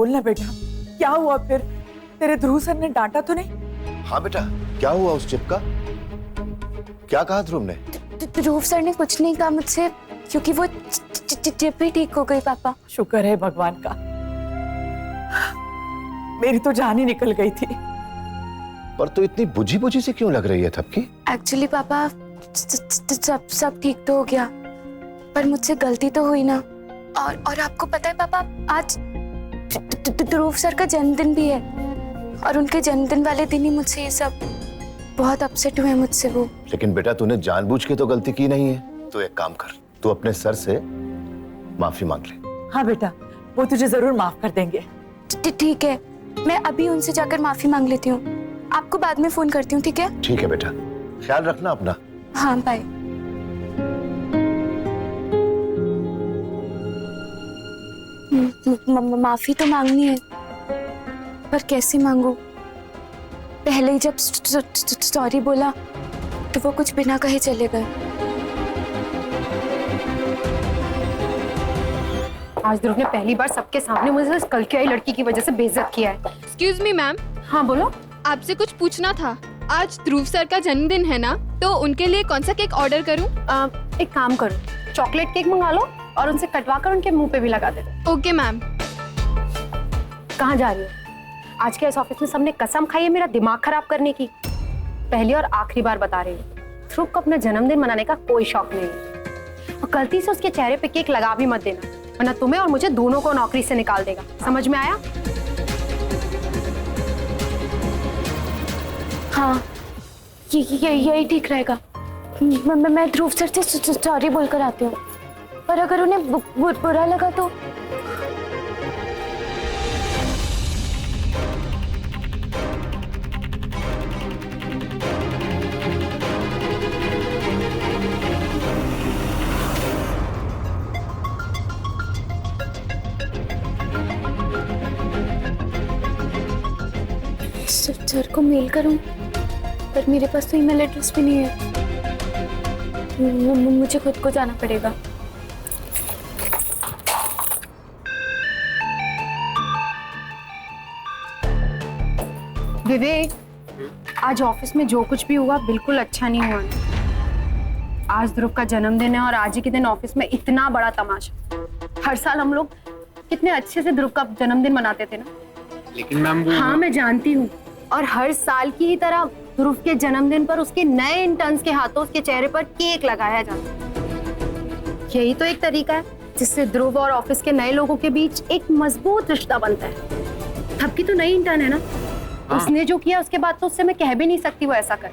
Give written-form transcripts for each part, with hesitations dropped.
बोलना बेटा, क्या हुआ फिर? तेरे ध्रुव सर ने डांटा तो नहीं? हाँ बेटा, क्या हुआ उस चिप का? क्या कहा ध्रुव ने? ध्रुव सर ने कुछ नहीं कहा मुझसे, क्योंकि वो चिप ही ठीक हो गई पापा। शुक्र है भगवान का, मेरी तो जान ही निकल गई थी। पर तो इतनी बुझी बुझी से क्यों लग रही है थपकी? एक्चुअली पापा सब ठीक तो हो गया, पर मुझसे गलती तो हुई ना। और आपको पता है पापा, आज ध्रुव सर का जन्मदिन भी है, और उनके जन्मदिन वाले दिन ही मुझसे ये सब बहुत अपसेट हुए मुझसे वो। लेकिन बेटा तूने जानबूझ के तो गलती की नहीं है। तो एक काम कर, तू अपने सर से माफी मांग ले। हाँ बेटा, वो तुझे जरूर माफ कर देंगे। ठीक है, मैं अभी उनसे जाकर माफी मांग लेती हूँ, आपको बाद में फोन करती हूँ, ठीक है? ठीक है बेटा, ख्याल रखना अपना। हाँ बाय। माफी तो मांगनी है, पर कैसे मांगू? पहले ही जब सॉरी बोला तो वो कुछ बिना कहे चले गए। आज ध्रुव ने पहली बार सबके सामने मुझे इस कल की आई लड़की की वजह से बेइज्जत किया है। Excuse me ma'am. हाँ बोलो। आपसे कुछ पूछना था। आज ध्रुव सर का जन्मदिन है ना, तो उनके लिए कौन सा केक ऑर्डर करूं? एक काम करो, चॉकलेट केक मंगा लो और उनसे कटवा कर उनके मुंह पे भी लगा दे दो। Okay ma'am. कहाँ जा रही हो? आज के इस ऑफिस में सबने कसम खाई है मेरा दिमाग खराब करने की। पहली और आखिरी बार बता रही हूँ, ध्रुव को अपना जन्मदिन मनाने का कोई शौक नहीं है, और गलती से उसके चेहरे पे केक लगा भी मत देना, वरना तुम्हें और मुझे दोनों को नौकरी से निकाल देगा। समझ में आया? हाँ, यही ठीक रहेगा। मैं ध्रुव सर से सॉरी बोलकर आती हूँ, पर अगर उन्हें बुरा लगा तो? सर को मेल करूं, पर मेरे पास तो ईमेल एड्रेस भी नहीं है। मुझे खुद को जाना पड़ेगा। विवेक, आज ऑफिस में जो कुछ भी हुआ बिल्कुल अच्छा नहीं हुआ। आज ध्रुव का जन्मदिन है और आज ही के दिन ऑफिस में इतना बड़ा तमाशा। हर साल हम लोग कितने अच्छे से ध्रुव का जन्मदिन मनाते थे ना। लेकिन मैम हाँ मैं जानती हूँ, और हर साल की ही तरह ध्रुव के जन्मदिन पर उसके नए इंटर्न्स के हाथों उसके चेहरे पर केक लगाया जाता है। यही तो एक तरीका है जिससे ध्रुव और ऑफिस के नए लोगों के बीच एक मजबूत रिश्ता बनता है। थपकी तो नई इंटर्न है ना, उसने जो किया उसके बाद तो उससे मैं कह भी नहीं सकती वो ऐसा कर।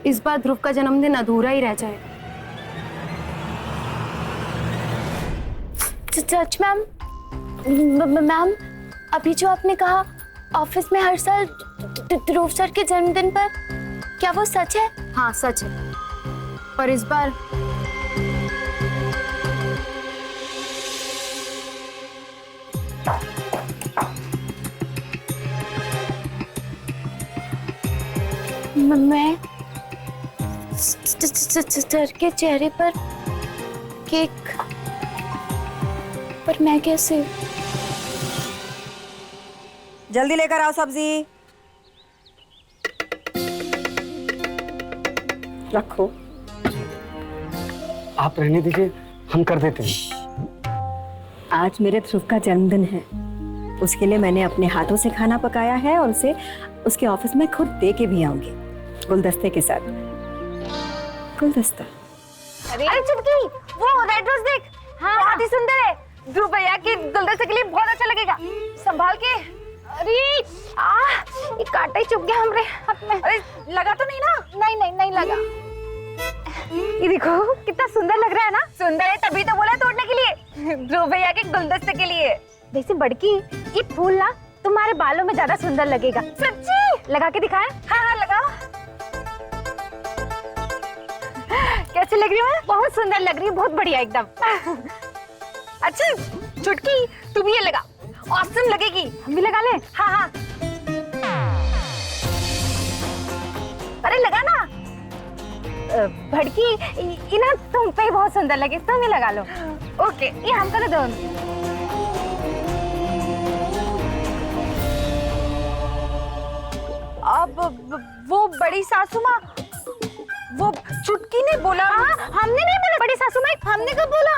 इस बार ध्रुव का जन्मदिन अधूरा ही रह जाएगा। सच मैम, मैम अभी जो आपने कहा ऑफिस में हर साल ध्रुव सर के जन्मदिन पर, क्या वो सच है? हाँ सच है, पर इस बार मैं सर के चेहरे पर केक, पर मैं कैसे? जल्दी लेकर आओ सब्जी। रखो। आप रहने दीजिए, हम कर देते हैं। आज मेरे ध्रुव का जन्मदिन है, उसके लिए मैंने अपने हाथों से खाना पकाया है और उसे उसके ऑफिस में खुद दे के भी आऊंगी, गुलदस्ते के साथ। गुलदस्ता। अरे चुटकी, वो रेड रोज देख। हाँ, बहुत ही सुंदर है। ध्रुव भैया के गुलदस्ते के लिए बहुत अच्छा लगेगा। संभाल के। अरे ये कांटा ही चुभ गया हमरे हाथ में। अरे लगा तो नहीं ना? नहीं लगा। ये देखो कितना सुंदर लग रहा है ना? सुंदर है तभी तो बोला तोड़ने के लिए, ध्रुव भैया के गुलदस्ते के लिए। वैसे बड़की, ये फूल ना तुम्हारे बालों में ज्यादा सुंदर लगेगा। सच्ची? लगा के दिखाएं? हाँ लगाओ। कैसी लग रही हूँ? बहुत सुंदर लग रही है, बहुत बढ़िया एकदम। अच्छा चुटकी, तुम ये लगा, ऑसम लगेगी। हम भी लगा ले? हाँ। अरे लगा ना। भड़की, ये ना तुम पे बहुत सुंदर लगे, तुम ही लगा लो। ओके, ये हमको तो दो। अब वो बड़ी सासू माँ, वो चुटकी ने बोला। हमने नहीं बोला बड़ी सासू माँ, हमने कब बोला?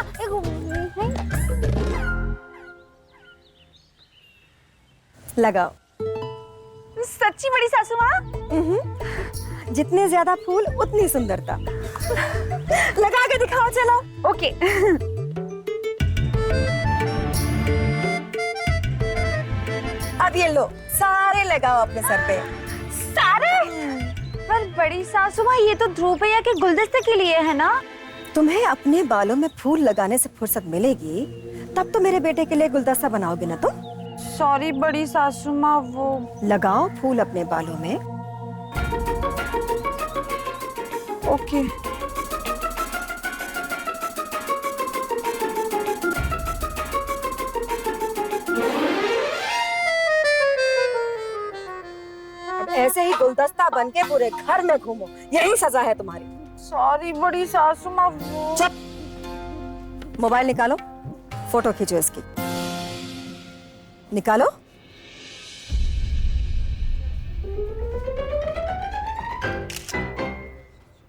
लगाओ। सच्ची बड़ी सासू माँ? जितने ज्यादा फूल उतनी सुंदरता। लगा के दिखाओ, चलो। ओके। अब ये लो, सारे लगाओ अपने सर पे। सारे? पर बड़ी सासू माँ, ये तो ध्रुव भैया के गुलदस्ते के लिए है ना? तुम्हें अपने बालों में फूल लगाने से फुर्सत मिलेगी तब तो मेरे बेटे के लिए गुलदस्ता बनाओगे ना तुम। सॉरी बड़ी सासू माँ, वो लगाओ फूल अपने बालों में। ओके। अब ऐसे ही गुलदस्ता बन के पूरे घर में घूमो, यही सजा है तुम्हारी। सॉरी बड़ी सासू माँ, वो चुप। मोबाइल निकालो, फोटो खींचो इसकी। निकालो।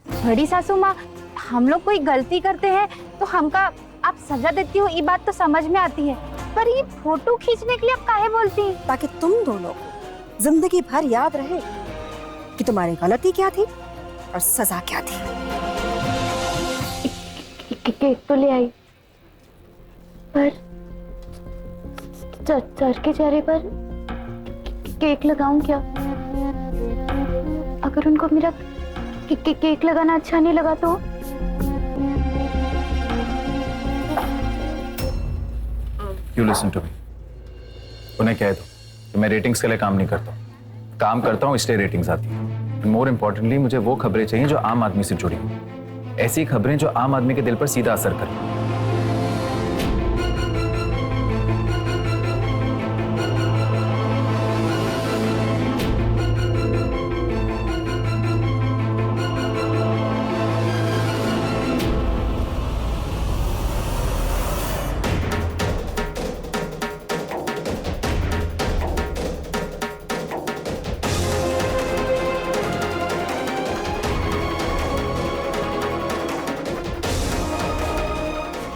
बड़ी सासू माँ, हम लोग कोई गलती करते हैं तो हमका आप सजा देती हो, ये बात तो समझ में आती है, पर ये फोटो खींचने के लिए आप काहे बोलती हैं? ताकि तुम दोनों को जिंदगी भर याद रहे कि तुम्हारी गलती क्या थी और सजा क्या थी। केक तो ले आई, पर सर के चेहरे पर केक लगाऊं क्या? अगर उनको मेरा केक लगाना अच्छा नहीं लगा तो? You listen to me. उन्हें कह दो कि मैं रेटिंग्स के लिए काम नहीं करता, काम करता हूँ इसलिए रेटिंग्स आती है। मोर इम्पोर्टेंटली मुझे वो खबरें चाहिए जो आम आदमी से जुड़ी हो, ऐसी खबरें जो आम आदमी के दिल पर सीधा असर करें।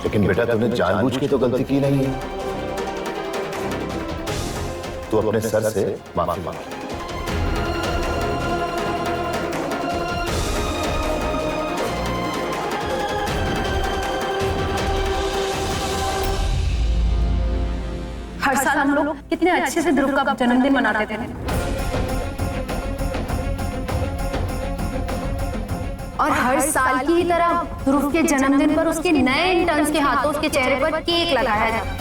लेकिन बेटा तूने जानबूझ के तो गलती की नहीं है। तू अपने सर से माफी मांग। हर साल हम लोग कितने अच्छे से ध्रुव का जन्मदिन मनाते थे, और हर साल की ही तरह ध्रुव के जन्मदिन पर उसके नए इंटर्न्स के हाथों उसके चेहरे पर केक लगाया जाता।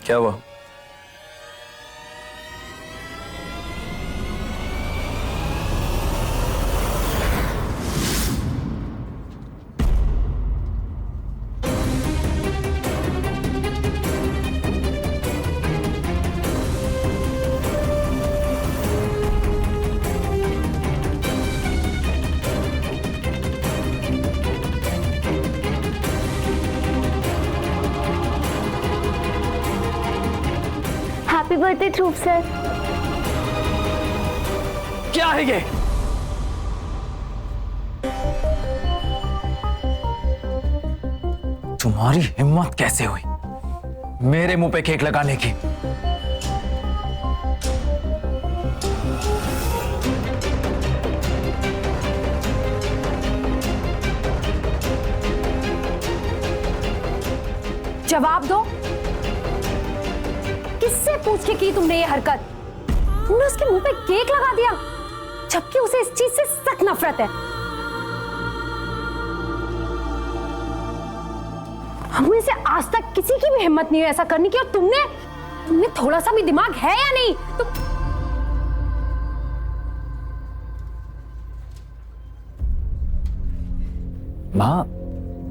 क्या हुआ? हैप्पी बर्थडे ध्रुव सर। क्या है ये? तुम्हारी हिम्मत कैसे हुई मेरे मुंह पे केक लगाने की? जवाब दो, किससे पूछ के की तुमने ये हरकत? तुमने उसके मुंह पे केक लगा दिया, जबकि उसे इस चीज से सख्त नफरत है। हम में से आज तक किसी की भी हिम्मत नहीं हुई ऐसा करने की, और तुमने तुम्हें थोड़ा सा भी दिमाग है या नहीं? तुम माँ,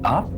आप?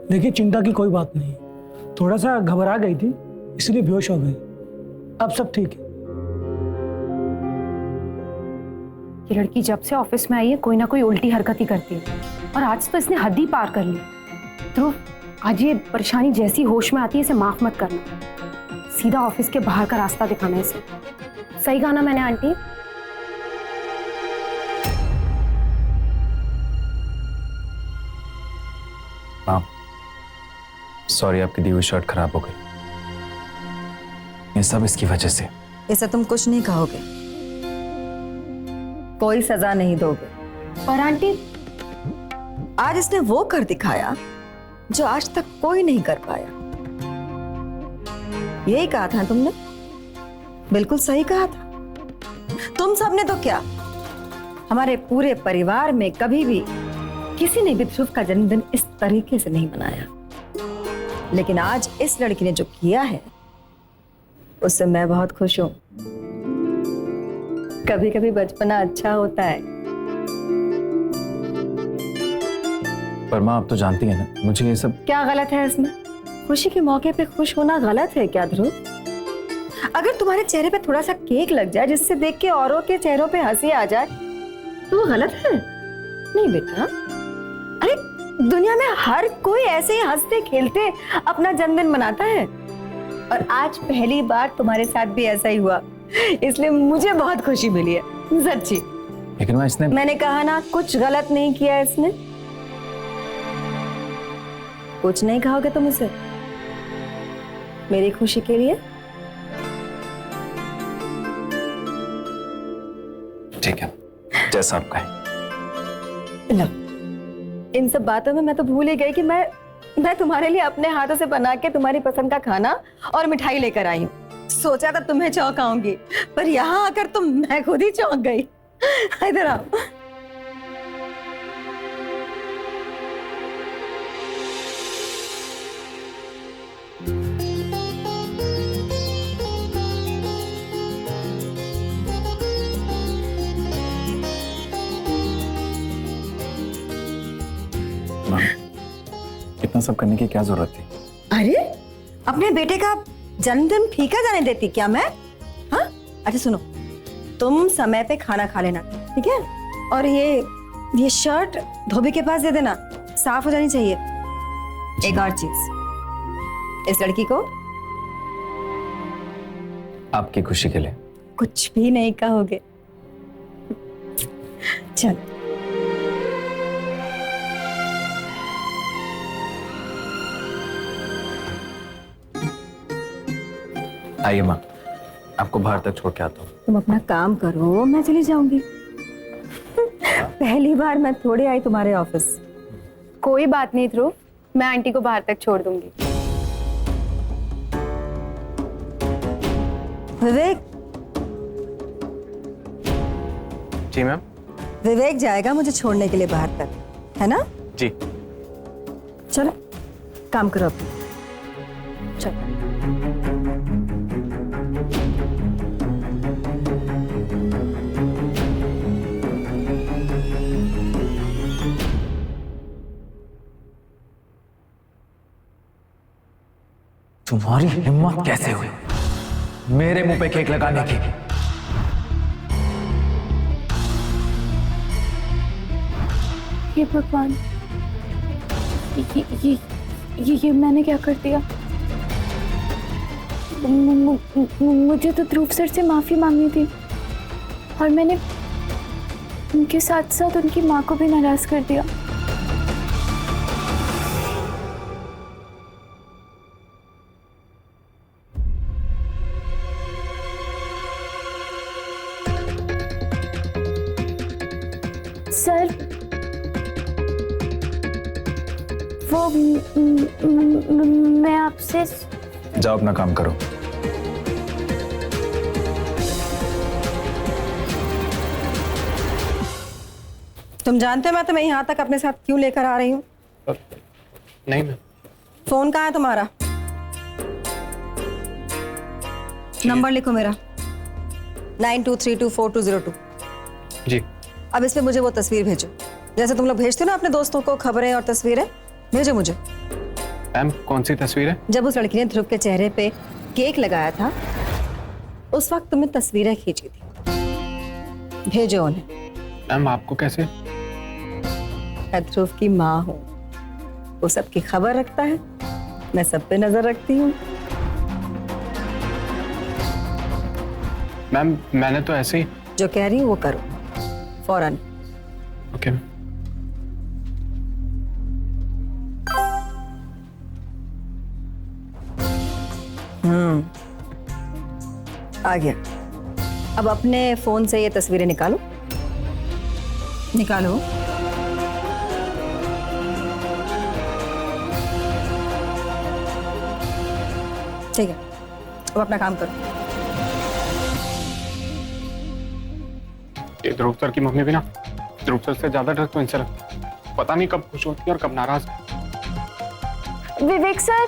देखिए, चिंता की कोई बात नहीं, थोड़ा सा घबरा गई थी इसलिए बेहोश हो गई। अब सब ठीक है। ये लड़की जब से ऑफिस में आई है कोई ना कोई उल्टी हरकत ही करती है, और आज तो इसने हद ही पार कर ली। ध्रुव, आज ये परेशानी जैसी होश में आती है इसे माफ मत करना, सीधा ऑफिस के बाहर का रास्ता दिखाना इसे। सही कहा ना मैंने आंटी? हाँ, सॉरी, आपकी दी हुई शर्ट खराब हो गई। ये सब इसकी वजह से। इसे तुम कुछ नहीं कहोगे, कोई सजा नहीं दोगे। और आंटी, आज इसने वो कर दिखाया जो आज तक कोई नहीं कर पाया। यही कहा था तुमने, बिल्कुल सही कहा था। तुम सबने तो क्या, हमारे पूरे परिवार में कभी भी किसी ने भी ध्रुव का जन्मदिन इस तरीके से नहीं मनाया, लेकिन आज इस लड़की ने जो किया है उससे मैं बहुत खुश हूं। कभी कभी बचपना अच्छा होता है। पर माँ, आप तो जानती हैं ना, मुझे ये सब। क्या गलत है इसमें? खुशी के मौके पे खुश होना गलत है क्या ध्रुव? अगर तुम्हारे चेहरे पे थोड़ा सा केक लग जाए जिससे देख के औरों के चेहरों पे हंसी आ जाए तो वो गलत है? नहीं बेटा, अरे दुनिया में हर कोई ऐसे ही हंसते खेलते अपना जन्मदिन मनाता है, और आज पहली बार तुम्हारे साथ भी ऐसा ही हुआ, इसलिए मुझे बहुत खुशी मिली है, सच्ची। लेकिन मैंने कहा ना, कुछ गलत नहीं किया इसने। कुछ नहीं कहोगे तुम उसे मेरी खुशी के लिए? ठीक है, जैसा आप कहें। लो, इन सब बातों में मैं तो भूल ही गई कि मैं तुम्हारे लिए अपने हाथों से बना के तुम्हारी पसंद का खाना और मिठाई लेकर आई हूँ। सोचा था तुम्हें चौंकाऊंगी, पर यहाँ आकर तो मैं खुद ही चौंक गई। इधर आओ। इतना सब करने की क्या जरूरत थी? अरे, अपने बेटे का जन्मदिन फीका जाने देती क्या मैं? हाँ, अच्छा सुनो, तुम समय पे खाना खा लेना, ठीक है? और ये शर्ट धोबी के पास दे देना, साफ हो जानी चाहिए। एक और चीज, इस लड़की को आपकी खुशी के लिए कुछ भी नहीं कहोगे। चल। आइए माँ, आपको बाहर तक छोड़ के आता हूँ। तुम अपना काम करो, मैं चली जाऊंगी। पहली बार मैं थोड़ी आई तुम्हारे ऑफिस। कोई बात नहीं ध्रुव, मैं आंटी को बाहर तक छोड़ दूंगी। विवेक। जी मैम। विवेक जाएगा मुझे छोड़ने के लिए बाहर तक, है ना? जी। चलो काम करो अपना। चलो। तुम्हारी हिम्मत कैसे हुई मेरे मुंह पे केक लगाने की? ये भगवान, ये मैंने क्या कर दिया? मुझे तो ध्रुव सर से माफी मांगनी थी और मैंने उनके साथ साथ उनकी माँ को भी नाराज कर दिया। सर, वो मैं आपसे। जाओ अपना काम करो। तुम जानते हो मैं तुम्हें यहाँ तक अपने साथ क्यों लेकर आ रही हूँ? नहीं मैम। फोन कहाँ है तुम्हारा? नंबर लिखो मेरा 92324202। जी। अब इसमें मुझे वो तस्वीर भेजो, जैसे तुम लोग भेजते हो ना अपने दोस्तों को खबरें और तस्वीरें, भेजो मुझे। मैम कौन सी तस्वीर है? जब उस लड़की ने ध्रुव के चेहरे पे केक लगाया था उस वक्त तुमने तस्वीरें खींची थी, भेजो उन्हें। मैम आपको कैसे? मैं ध्रुव की माँ हूँ, वो सबकी खबर रखता है, मैं सब पे नजर रखती हूँ। मैम मैंने तो ऐसे ही। जो कह रही हूँ वो करो फौरन। ओके। आ गया। अब अपने फोन से ये तस्वीरें निकालो, निकालो। ठीक है, अब अपना काम करो। ये ध्रुव सर की मम्मी भी ना ध्रुव सर से ज्यादा डर तो इनसे लगता है। पता नहीं कब खुश होती है और कब नाराज। विवेक सर,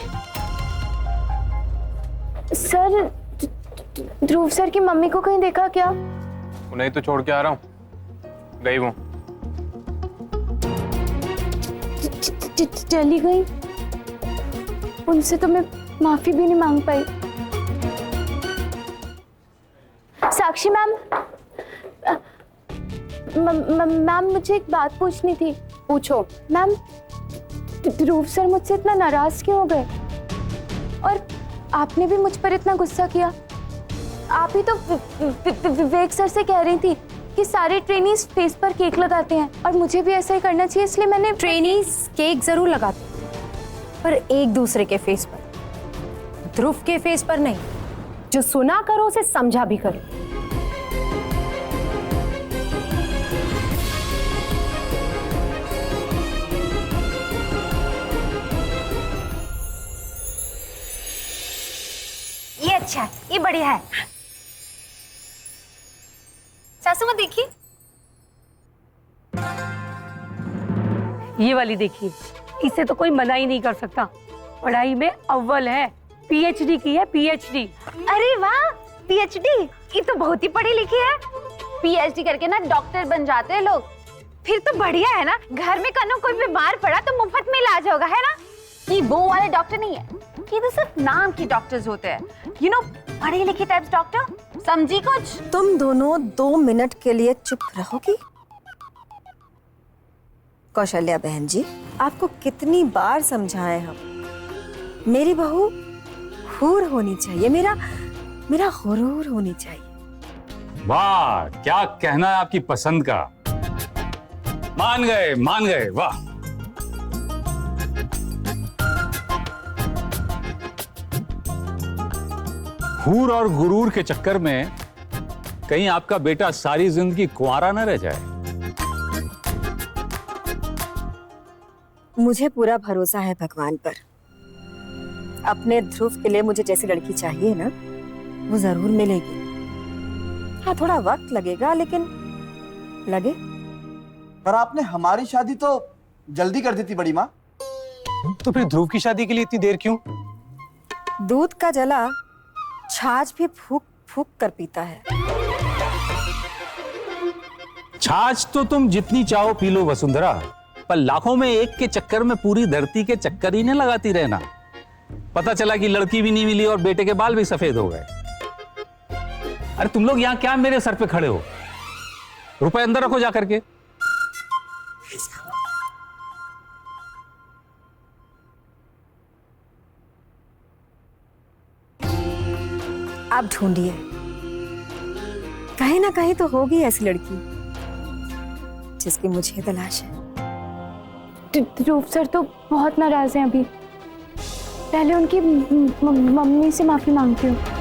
सर ध्रुव सर की मम्मी को कहीं देखा क्या? उन्हें तो छोड़ के आ रहा हूँ, गई वो। चली गई? उनसे तो मैं माफी भी नहीं मांग पाई। साक्षी मैम, मैम मुझे एक बात पूछनी थी। पूछो। मैम, ध्रुव सर मुझसे इतना नाराज क्यों हो गए? और आपने भी मुझ पर इतना गुस्सा किया। आप ही तो विवेक सर से कह रही थी कि सारे ट्रेनीज फेस पर केक लगाते हैं और मुझे भी ऐसा ही करना चाहिए, इसलिए मैंने। ट्रेनीज केक जरूर लगाते पर एक दूसरे के फेस पर, ध्रुव के फेस पर नहीं। जो सुना करो उसे समझा भी करो। ये अच्छा है, ये बढ़िया है। सासू माँ देखिए, ये वाली देखिए, इसे तो कोई मना ही नहीं कर सकता। पढ़ाई में अव्वल है, पीएचडी की है, पीएचडी। अरे वाह, पीएचडी, ये तो बहुत ही पढ़ी लिखी है। पीएचडी करके ना डॉक्टर बन जाते हैं लोग। फिर तो बढ़िया है ना, घर में कनो कोई बीमार पड़ा तो मुफ्त में इलाज होगा, है ना? ये वो वाले डॉक्टर नहीं है, ये तो सिर्फ नाम के डॉक्टर्स होते हैं। यू नो, पढ़े लिखे टाइप्स डॉक्टर। समझी कुछ? तुम दोनों 2 मिनट के लिए चुप रहोगी? कौशल्या बहन जी, आपको कितनी बार समझाएं हम, मेरी बहू हूर होनी चाहिए, मेरा गुरूर होनी चाहिए। वाह, क्या कहना है आपकी पसंद का। मान गए, वाह। हूर और गुरूर के चक्कर में कहीं आपका बेटा सारी जिंदगी कुंवारा न रह जाए। मुझे पूरा भरोसा है भगवान पर। अपने ध्रुव के लिए मुझे जैसी लड़की चाहिए ना, वो जरूर मिलेगी। हाँ, थोड़ा वक्त लगेगा, लेकिन लगे। पर आपने हमारी शादी तो जल्दी कर दी थी बड़ी माँ। तो फिर ध्रुव की शादी के लिए इतनी देर क्यों? दूध का जला छाछ भी फूक फूक कर पीता है। छाछ तो तुम जितनी चाहो पी लो वसुंधरा, पर लाखों में एक के चक्कर में पूरी धरती के चक्कर ही नहीं लगाती रहना। पता चला कि लड़की भी नहीं मिली और बेटे के बाल भी सफेद हो गए। अरे तुम लोग यहाँ क्या मेरे सर पे खड़े हो? रुपए अंदर रखो जा करके। आप ढूंढिए, कहीं ना कहीं तो होगी ऐसी लड़की जिसकी मुझे तलाश है। ध्रुव सर तो बहुत नाराज हैं अभी। पहले उनकी मम्मी से माफी मांगती हूँ।